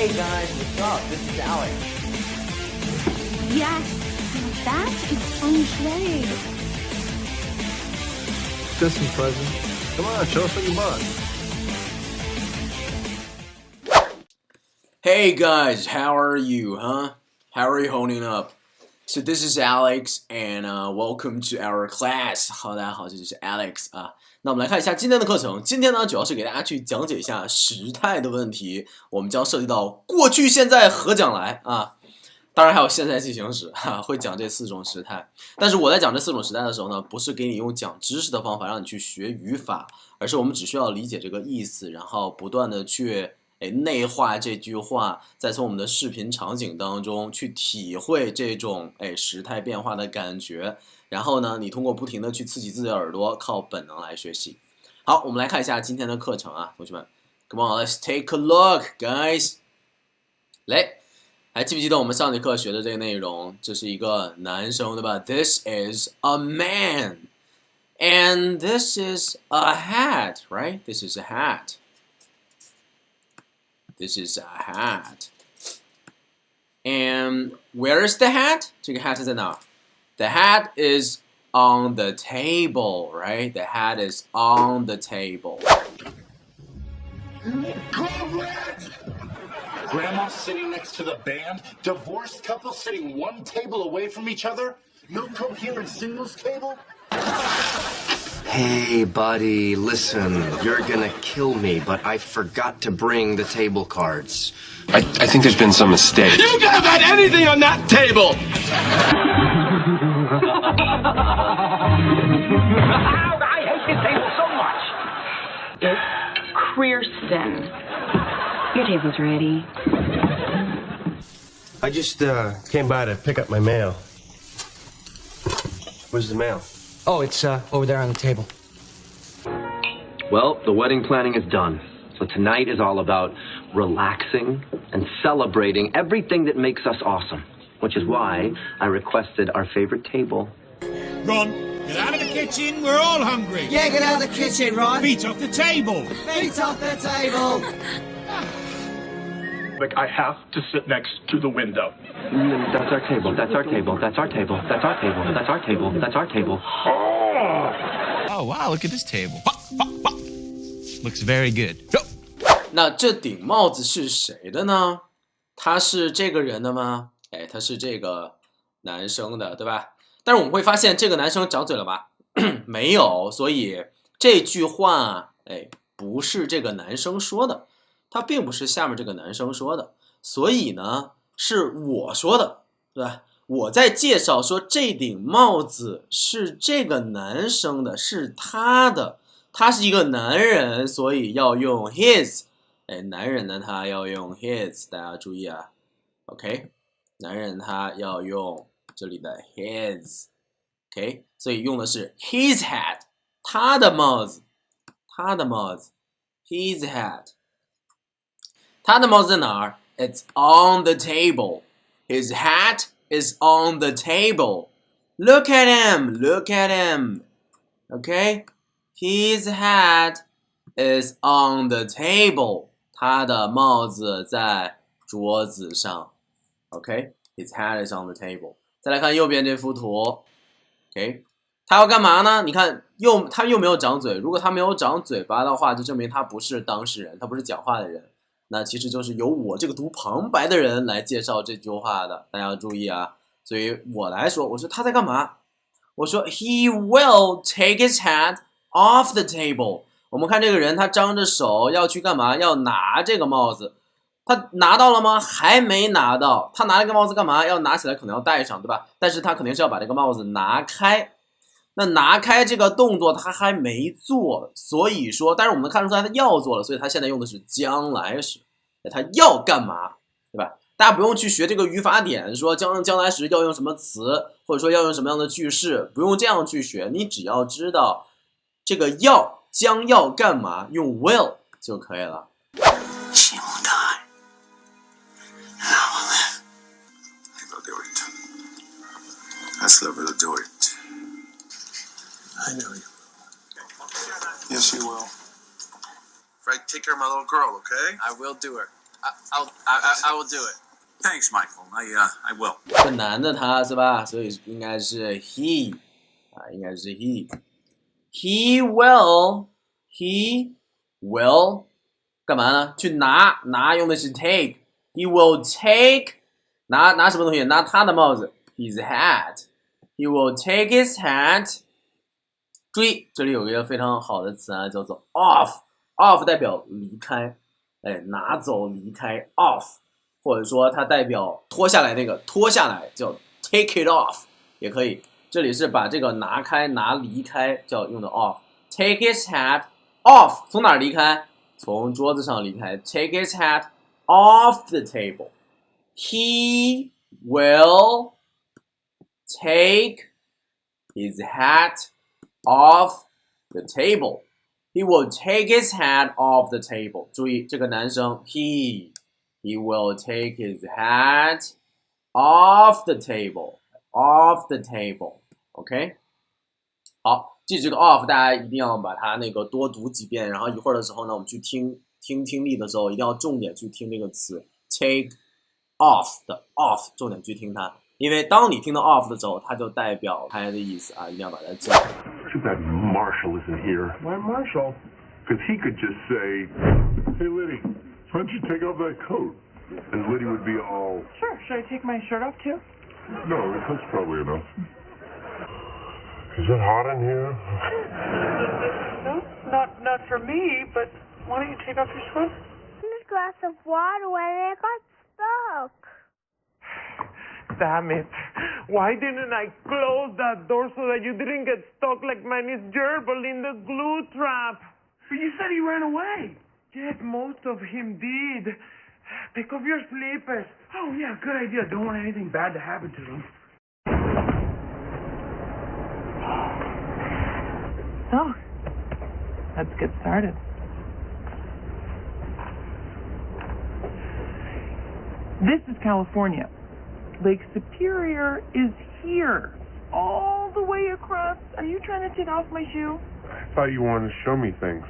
Hey guys, what's up? This is Alex. Yes, that is feng shui. Christmas present. Come on, show us what you bought. Hey guys, how are you, huh? How are you holding up? So this is Alex, and welcome to our class. 好，大家好，这就是 Alex 啊。那我们来看一下今天的课程。今天呢，主要是给大家去讲解一下时态的问题。我们将涉及到过去、现在和将来啊，当然还有现在进行时哈，会讲这4种时态。但是我在讲这4种时态的时候呢，不是给你用讲知识的方法让你去学语法，而是我们只需要理解这个意思，然后不断的去内化这句话，再从我们的视频场景当中去体会这种时态变化的感觉，然后呢，你通过不停的去刺激自己的耳朵，靠本能来学习。好，我们来看一下今天的课程啊，同学们 ，Come on, let's take a look, guys。来，还记不记得我们上节课学的这个内容？这是一个男生，对吧 ？This is a man, and this is a hat, right? This is a hat.This is a hat. And where is the hat? 这个 hat 在哪？ The hat is on the table, right? The hat is on the table. Correct! Grandma sitting next to the band, divorced couple sitting one table away from each other, no coherent singles table? Hey, buddy, listen, you're gonna kill me, but I forgot to bring the table cards. I think there's been some mistake. You could have had anything on that table! I hate this table so much. It's Kirsten. Your table's ready. I just came by to pick up my mail. Where's the mail? Oh, it's over there on the table. Well, the wedding planning is done. So tonight is all about relaxing and celebrating everything that makes us awesome, which is why I requested our favorite table. Ron, get out of the kitchen. We're all hungry. Yeah, get out of the kitchen, Ron. Feet off the table. Feet off the table. Like, I have to sit next to the window. That's our table. That's our table. That's our table. That's our table. That's our table. That's our table. Oh, wow, look at this table. Looks very good. 那这顶帽子是谁的呢？他是这个人的吗？他是这个男生的，对吧？但是我们会发现这个男生长嘴了吧？没有，所以这句话不是这个男生说的，他并不是下面这个男生说的，所以呢是我说的，对吧？我在介绍说这顶帽子是这个男生的，是他的，他是一个男人，所以要用 his。男人呢他要用 his， 大家注意啊 ，OK， 男人他要用这里的 his，OK， 所以用的是 his hat， 他的帽子，他的帽子 ，his hat， 他的帽子在哪儿 ？It's on the table. His hat is on the table. Look at him, look at him. Okay, his hat is on the table. 他的帽子在桌子上。OK, his hat is on the table. 再来看右边这幅图。OK, 他要干嘛呢？你看他又没有长嘴，如果他没有长嘴巴的话，就证明他不是当事人，他不是讲话的人。那其实就是由我这个读旁白的人来介绍这句话的，大家要注意啊。所以我来说，我说他在干嘛？我说 He will take his hat off the table. 我们看这个人，他张着手要去干嘛？要拿这个帽子。他拿到了吗？还没拿到。他拿这个帽子干嘛？要拿起来，可能要戴上，对吧？但是他肯定是要把这个帽子拿开。那拿开这个动作他还没做，所以说，但是我们看出来他要做了，所以他现在用的是将来时，他要干嘛，对吧？大家不用去学这个语法点，说将来时要用什么词，或者说要用什么样的句式，不用这样去学，你只要知道这个将要干嘛，用 will 就可以了。She won't die. And I will live. He will do it. Hustler will do it. I know you will. Yes, you will. Fred, take care of my little girl, okay? I will do her. I will do it. Thanks, Michael. I will. 这男的他是吧？所以应该是 he 啊，应该是 he. He will 干嘛呢？去拿用的是 take. He will take 拿什么东西？拿他的帽子 his hat. He will take his hat. 注意，这里有一个非常好的词啊，叫做 off 代表离开，拿走离开 off， 或者说它代表脱下来那个脱下来叫 take it off 也可以。这里是把这个拿开拿离开叫用的 off。Take his hat off 从哪儿离开？从桌子上离开。Take his hat off the table. He will take his hat off the table. He will take his hat off the table. 注意这个男生 he will take his hat off the table. Off the table. OK? 好，记这个 off 大家一定要把它那个多读几遍，然后一会儿的时候呢，我们去听力的时候一定要重点去听这个词 take off 的 off 重点去听它，因为当你听到 off 的时候，它就代表开的意思啊，一定要把它记住。Too bad Marshall isn't here. Why Marshall? Because he could just say, "Hey, Liddy, why don't you take off that coat?" And Liddy would be all, Sure. Should I take my shirt off too? "No, that's probably enough." Is it hot in here? No, not for me. But why don't you take off your sweater? This glass of water when it got stuck. Damn it! Why didn't I close that door so that you didn't get stuck like my Miss Gerbil in the glue trap? But you said he ran away. Yes, most of him did. Pick up your slippers. Oh yeah, good idea. Don't want anything bad to happen to them. So, let's get started. This is California. Lake Superior is here, all the way across. Are you trying to take off my shoe? I thought you wanted to show me things.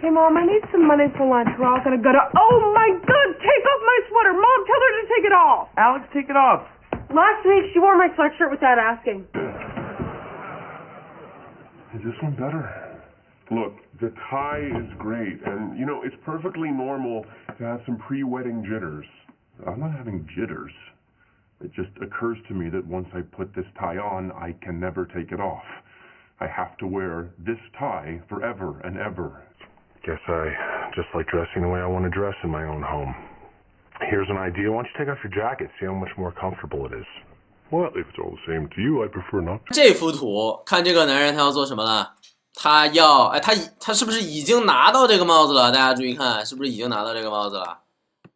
Hey, Mom, I need some money for lunch. We're all gonna go to... Oh, my God! Take off my sweater! Mom, tell her to take it off! Alex, take it off. Last week, she wore my sweatshirt without asking. Is this one better? Look, the tie is great, and, you know, it's perfectly normal to have some pre-wedding jitters. I'm not having jitters. It just occurs to me that once I put this tie on, I can never take it off. I have to wear this tie forever and ever. Guess I just like dressing the way I want to dress in my own home. Here's an idea. Why don't you take off your jacket, see how much more comfortable it is? Well, if it's all the same to you, I prefer not. 这幅图看这个男人他要做什么了？他要他是不是已经拿到这个帽子了？大家注意看，是不是已经拿到这个帽子了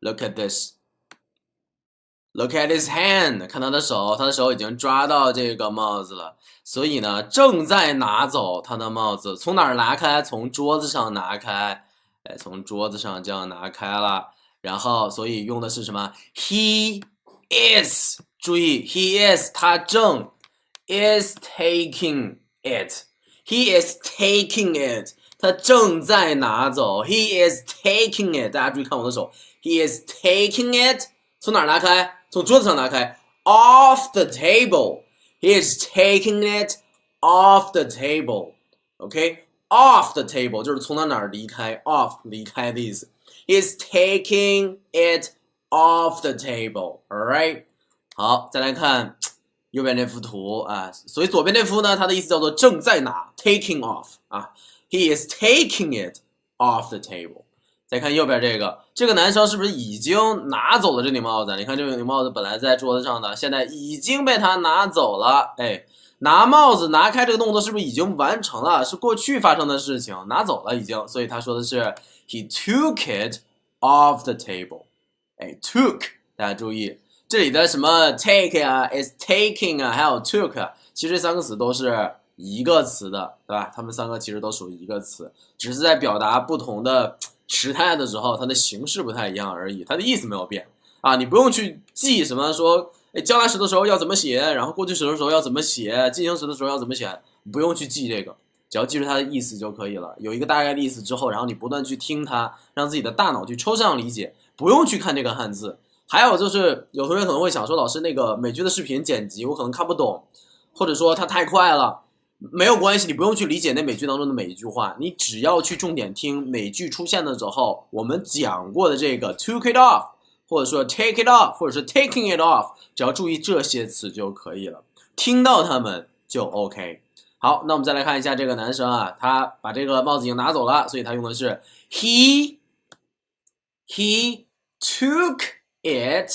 ？Look at this.Look at his hand， 看他的手已经抓到这个帽子了，所以呢，正在拿走他的帽子。从哪儿拿开？从桌子上拿开，从桌子上这样拿开了。然后，所以用的是什么 ？He is， 注意 ，he is， 他正 is taking it，he is taking it， 他正在拿走 ，he is taking it。大家注意看我的手 ，he is taking it， 从哪儿拿开？从桌子上拿开 off the table. He is taking it off the table. OK? Off the table 就是从哪儿离开 off 离开的意思。He is taking it off the table. Alright? 好，再来看右边这幅图啊，所以左边这幅呢，它的意思叫做正在拿 taking off 啊。He is taking it off the table.再看右边这个男生是不是已经拿走了这顶帽子？你看这顶帽子本来在桌子上的，现在已经被他拿走了。拿帽子拿开这个动作是不是已经完成了？是过去发生的事情，拿走了已经。所以他说的是 he took it off the table。took 大家注意，这里的什么 take 啊 is taking 啊，还有 took 啊，其实这三个词都是一个词的，对吧？他们三个其实都属于一个词，只是在表达不同的时态的时候，它的形式不太一样而已，它的意思没有变啊！你不用去记什么说，将来时的时候要怎么写，然后过去时的时候要怎么写，进行时的时候要怎么写，不用去记这个，只要记住它的意思就可以了。有一个大概的意思之后，然后你不断去听它，让自己的大脑去抽象理解，不用去看这个汉字。还有就是有同学可能会想说，老师那个美剧的视频剪辑我可能看不懂，或者说它太快了。没有关系，你不用去理解那美剧当中的每一句话，你只要去重点听美剧出现的时候我们讲过的这个 took it off， 或者说 take it off， 或者是 taking it off， 只要注意这些词就可以了，听到它们就 OK。 好，那我们再来看一下这个男生啊，他把这个帽子已经拿走了，所以他用的是 he took it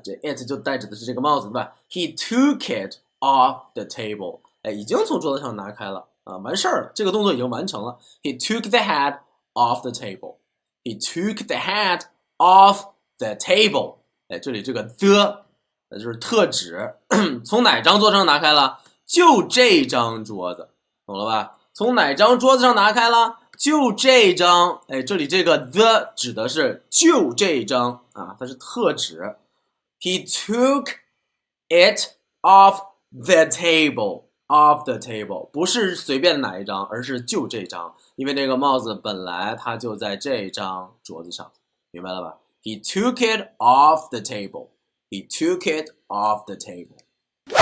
这 it 就代指的是这个帽子对吧？ He took it off the table， 已经从桌子上拿开了完事儿了，这个动作已经完成了。 He took the hat off the table， He took the hat off the table， 这里这个 the 就是特指从哪张桌子上拿开了？就这张桌子，懂了吧？从哪张桌子上拿开了？就这张，这里这个 the 指的是就这张它是特指。He took it off the table， off the table 不是随便哪一张，而是就这张，因为这个帽子本来它就在这张桌子上，明白了吧？ He took it off the table， He took it off the table。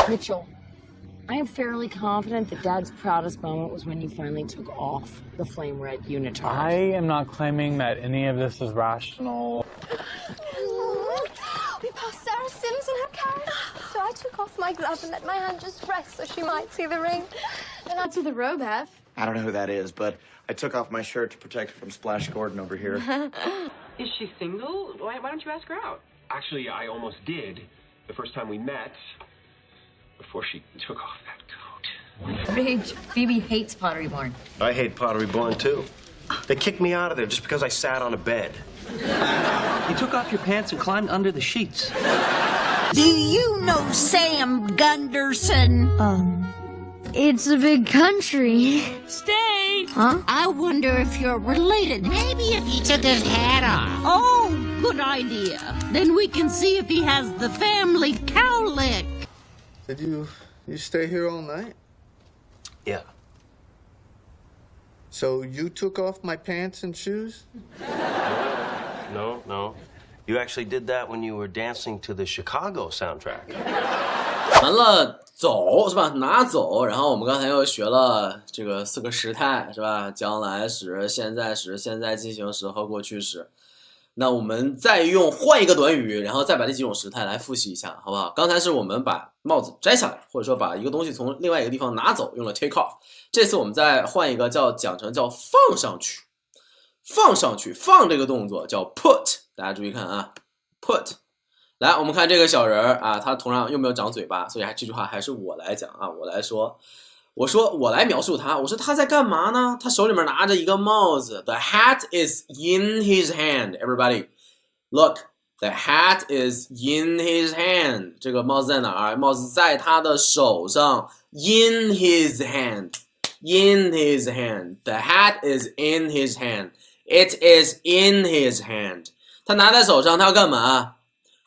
Mitchell，I am fairly confident that Dad's proudest moment was when you finally took off the flame red unitard. I am not claiming that any of this is rational. We passed Sarah Sims in her carriage, so I took off my glove and let my hand just rest so she might see the ring. Then I to the row, Beth. I don't know who that is, but I took off my shirt to protect her from Splash Gordon over here. Is she single? Why don't you ask her out? Actually, I almost did the first time we met, before she took off that coat. Rage, Phoebe hates Pottery Barn. I hate Pottery Barn, too. They kicked me out of there just because I sat on a bed. You took off your pants and climbed under the sheets. Do you know Sam Gunderson? It's a big country. Stay. Huh? I wonder if you're related. Maybe if he took his hat off. Oh, good idea. Then we can see if he has the family cowlick. Did you stay here all night? Yeah. So you took off my pants and shoes? No. You actually did that when you were dancing to the Chicago soundtrack. 完了，走是吧？拿走。然后我们刚才又学了这个4个时态是吧？将来时、现在时、现在进行时和过去时。那我们再换一个短语，然后再把这几种时态来复习一下，好不好？刚才是我们把帽子摘下来，或者说把一个东西从另外一个地方拿走，用了 take off。这次我们再换一个讲成叫放上去，放这个动作叫 put， 大家注意看啊 ，put。来，我们看这个小人他同样又没有长嘴巴，所以这句话还是我来讲我来说。我来描述他，我说他在干嘛呢？他手里面拿着一个帽子 ，The hat is in his hand. Everybody, look, the hat is in his hand. 这个帽子在哪儿？帽子在他的手上 ，in his hand, in his hand. The hat is in his hand. It is in his hand. 他拿在手上，他要干嘛？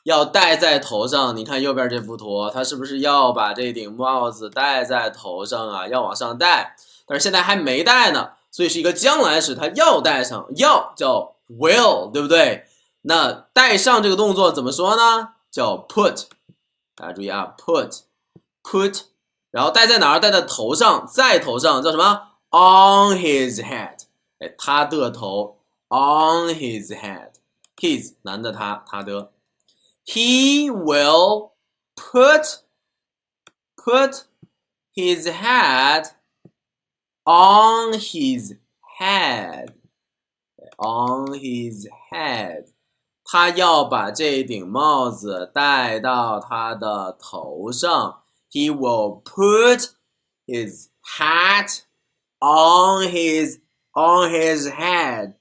要戴在头上，你看右边这幅图，他是不是要把这顶帽子戴在头上啊？要往上戴，但是现在还没戴呢，所以是一个将来时，他要戴上，要叫 will， 对不对？那戴上这个动作怎么说呢？叫 put， 大家注意啊 ，put， 然后戴在哪儿？戴在头上，在头上叫什么 ？On his head， 他的头 ，on his head，his 男的他的。He will put his hat on his head. On his head. 他要把这顶帽子戴到他的头上。He will put his hat on his head.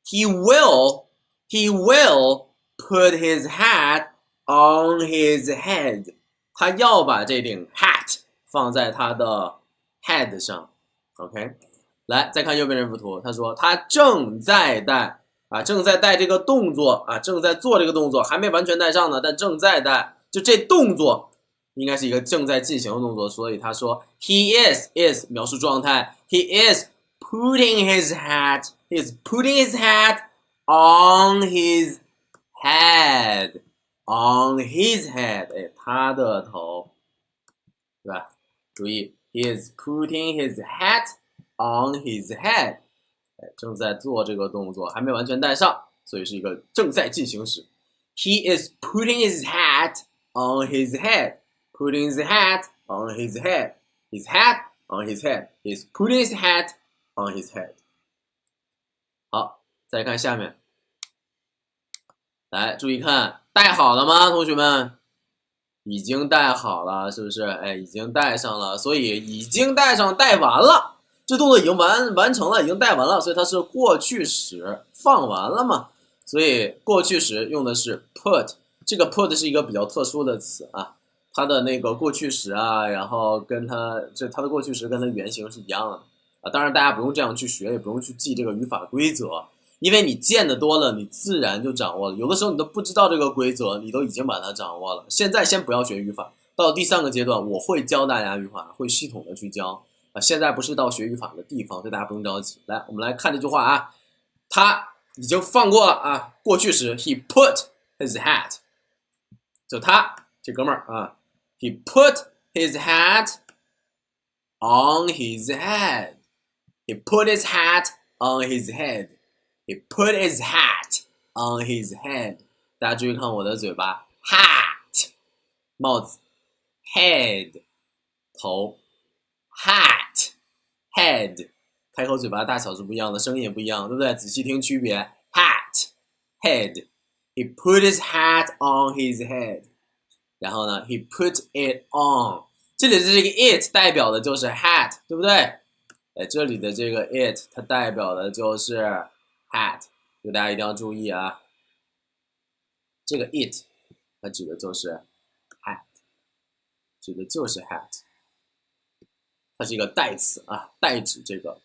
He will put his hat on his head. 他要把这顶 hat 放在他的 head 上 OK 来再看右边这幅图，他说他正在戴正在戴这个动作正在做这个动作，还没完全戴上呢，但正在戴，就这动作应该是一个正在进行的动作，所以他说 he is 描述状态， he is putting his hat on his head on his head 哎他的头对吧注意 he is putting his hat on his head 哎正在做这个动作还没完全带上所以是一个正在进行时 he is putting his hat on his head putting his hat on his head his hat on his head he's putting his hat on his head 好再看下面来注意看带好了吗同学们已经带好了是不是哎已经带上了所以已经带上带完了这动作已经完成了已经带完了所以它是过去时放完了嘛所以过去时用的是 put 这个 put 是一个比较特殊的词啊它的那个过去时啊然后跟它的过去时跟它原型是一样的啊当然大家不用这样去学也不用去记这个语法规则因为你见的多了你自然就掌握了有的时候你都不知道这个规则你都已经把它掌握了现在先不要学语法到第3个阶段我会教大家语法会系统的去教啊现在不是到学语法的地方所以大家不用着急来我们来看这句话啊他已经放过了啊过去时 he put his hat 就他这哥们儿啊he put his hat on his head he put his hat on his head He put his hat on his head. 大家注意看我的嘴巴 hat 帽子 head 头 hat head 开口嘴巴大小是不一样的声音也不一样对不对仔细听区别 hat head He put his hat on his head 然后呢 He put it on 这里的这个 it 代表的就是 hat 对不对哎这里的这个 it 它代表的就是hat 这个大家一定要注意啊这个 it 它指的就是 hat 指的就是 hat 它是一个代词啊代指这个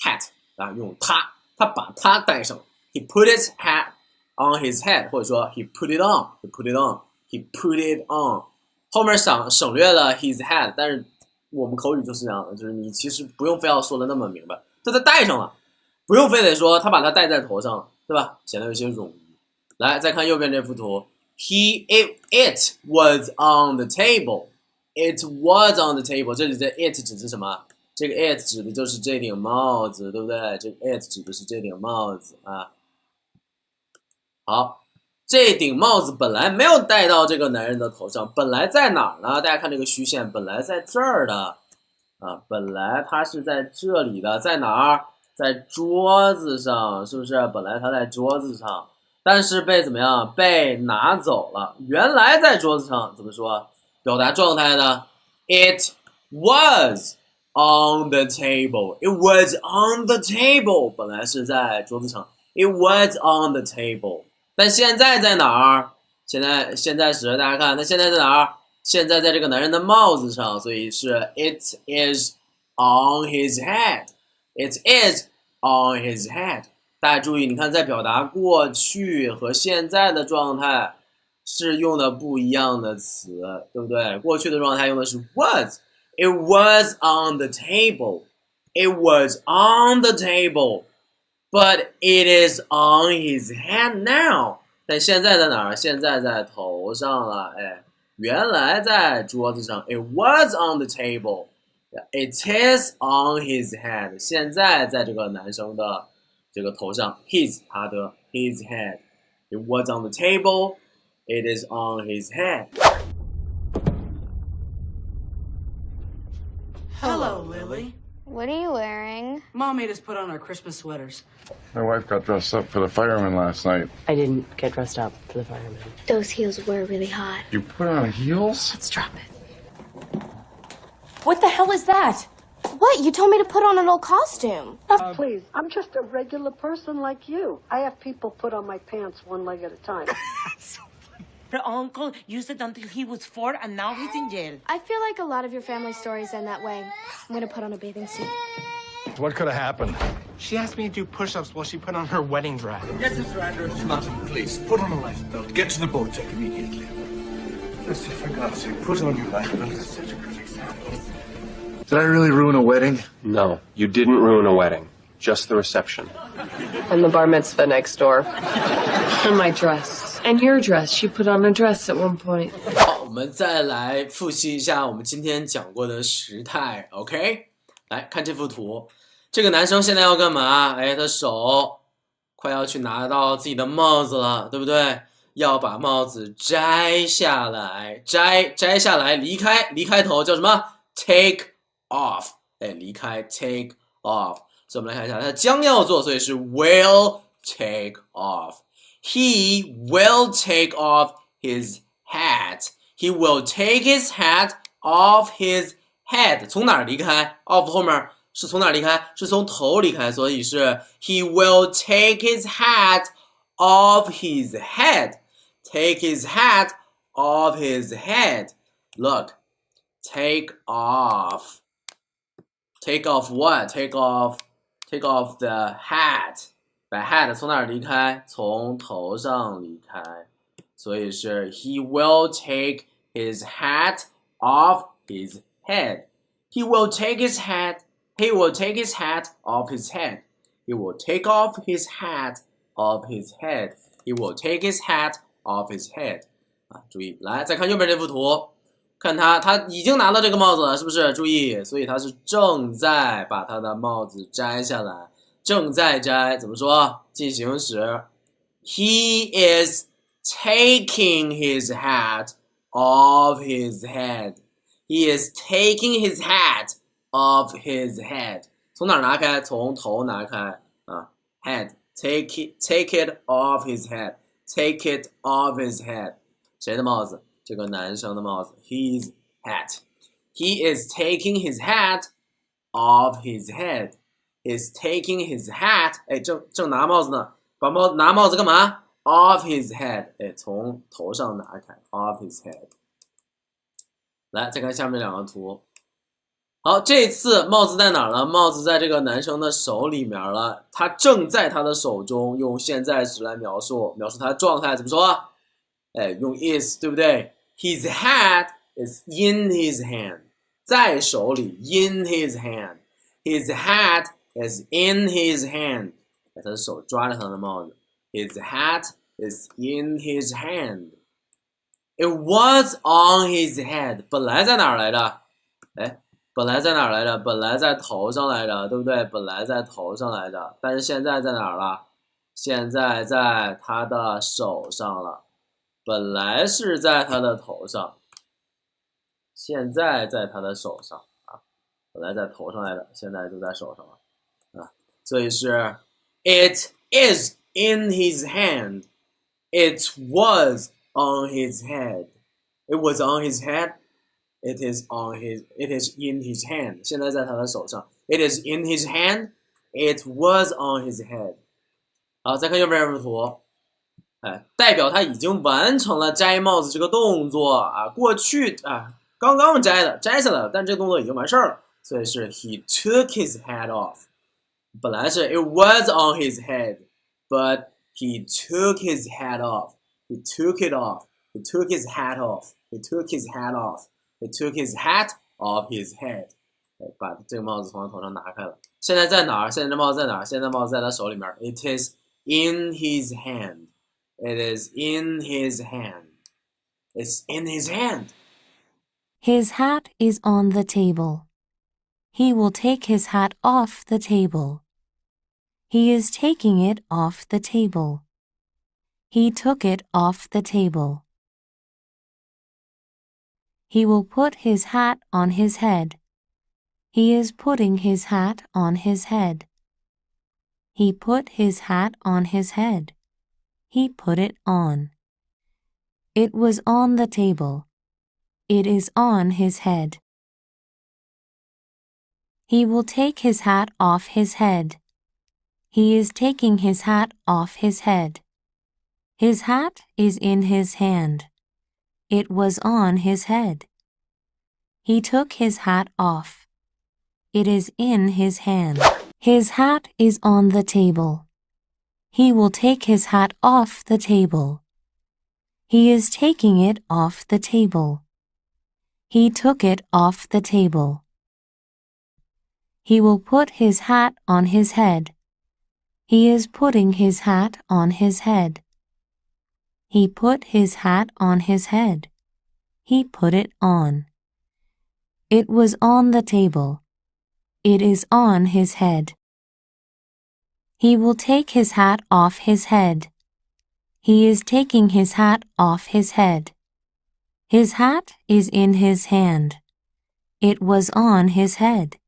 hat 啊用它把它带上 he put his hat on his head 或者说 he put it on he put it on he put it on 后面省略了 his head 但是我们口语就是这样的就是你其实不用非要说的那么明白它带上了不用非得说他把它戴在头上了对吧显得有些冗余来再看右边这幅图 it was on the table it was on the table 这里的 it 指的是什么这个 it 指的就是这顶帽子对不对这个 it 指的是这顶帽子啊好这顶帽子本来没有戴到这个男人的头上本来在哪儿呢大家看这个虚线本来在这儿的啊本来它是在这里的在哪儿在桌子上是不是本来它在桌子上但是被怎么样被拿走了原来在桌子上怎么说表达状态的 it was on the table it was on the table 本来是在桌子上 it was on the table 但现在在哪儿现在时大家看它现在在哪儿现在在这个男人的帽子上所以是 it is on his head It is on his head 大家注意你看在表达过去和现在的状态是用的不一样的词对不对过去的状态用的是 was It was on the table It was on the table But it is on his head now 但现在在哪儿现在在头上了哎原来在桌子上 It was on the table It is on his head 现在在这个男生的这个头上 his 他的 his head It was on the table It is on his head Hello, Lily. What are you wearing? Mom made us put on our Christmas sweaters. My wife got dressed up for the fireman last night. I didn't get dressed up for the fireman. Those heels were really hot. You put on heels? Let's drop it. What the hell is that? What? You told me to put on an old costume. Please, I'm just a regular person like you. I have people put on my pants one leg at a time. But Uncle, you said until he was 4 and now he's in jail. I feel like a lot of your family stories end that way. I'm gonna put on a bathing suit. What could have happened? She asked me to do push-ups while she put on her wedding dress. Yes, Mr. Andrews. Martin, please, put on a lifebelt. Get to the boat deck immediately. Mister, for God's sake, put on your lifebelt. It's such a good example. Did I really ruin a wedding? No, you didn't ruin a wedding. Just the reception. And the bar mitzvah next door. And my dress. And your dress. She put on a dress at one point. 好，我们再来复习一下我们今天讲过的时态 ，OK？ 来看这幅图，这个男生现在要干嘛？哎，他手快要去拿到自己的帽子了，对不对？要把帽子摘下来，摘下来，离开头叫什么 ？Take off， 哎，离开 take off。所以我们来看一下，他将要做，所以是 will take off。He will take off his hat. He will take his hat off his head. 从哪儿离开 ？off 后面是从哪儿离开？是从头离开，所以是 He will take his hat off his head. Take his hat off his head. Look, take off. Take off what? Take off the hat. 把 hat 从哪儿离开？从头上离开，所以是 He will take his hat off his head. He will take his hat. He will take his hat off his head. He will take off his hat off his head. He will take his hat off his head. 啊，注意，来再看右边这幅图，看他已经拿到这个帽子了，是不是？注意，所以他是正在把他的帽子摘下来。正在摘怎么说？进行时 He is taking his hat off his head. He is taking his hat off his head. 从哪儿拿开？从头拿开啊 head. Take it off his head. Take it off his head. 谁的帽子？这个男生的帽子 His hat. He is taking his hat off his head. Is taking his hat， 哎，正拿帽子呢，拿帽子干嘛 ？Off his head， 哎，从头上拿开 ，off his head。来，再看下面两个图。好，这次帽子在哪儿呢？帽子在这个男生的手里面了，他正在他的手中，用现在时来描述他的状态，怎么说？哎，用 is， 对不对 ？His hat is in his hand， 在手里 ，in his hand。His hat is in his hand. 他的手抓着他的帽子。His hat is in his hand. It was on his head. 本来在哪儿来着？哎，本来在哪儿来着？本来在头上来着，对不对？本来在头上来着，但是现在在哪儿了？现在在他的手上了。本来是在他的头上，现在在他的手上啊。本来在头上来的，现在就在手上了。所以是 It is in his hand. It was on his head. It was on his head. It is in his hand. 现在在他的手上。It is in his hand. It was on his head. 好，再看右边这幅图，哎，代表他已经完成了摘帽子这个动作啊，过去啊刚刚摘下来了，但这个动作已经完事儿了，所以是 He took his hat off. 本来是 It was on his head, but he took his hat off. He took it off. He took his hat off. He took his hat off. He took his hat off his head. 把这个帽子从他头上拿开了。现在在哪儿？现在这帽子在哪儿？现在帽子在他手里面。It is in his hand. It is in his hand. It's in his hand. His hat is on the table. He will take his hat off the table. He is taking it off the table. He took it off the table. He will put his hat on his head. He is putting his hat on his head. He put his hat on his head. He put it on. It was on the table. It is on his head. He will take his hat off his head. He is taking his hat off his head. His hat is in his hand. It was on his head. He took his hat off. It is in his hand. His hat is on the table. He will take his hat off the table. He is taking it off the table. He took it off the table. He will put his hat on his head. He is putting his hat on his head. He put his hat on his head. He put it on. It was on the table. It is on his head. He will take his hat off his head. He is taking his hat off his head. His hat is in his hand. It was on his head.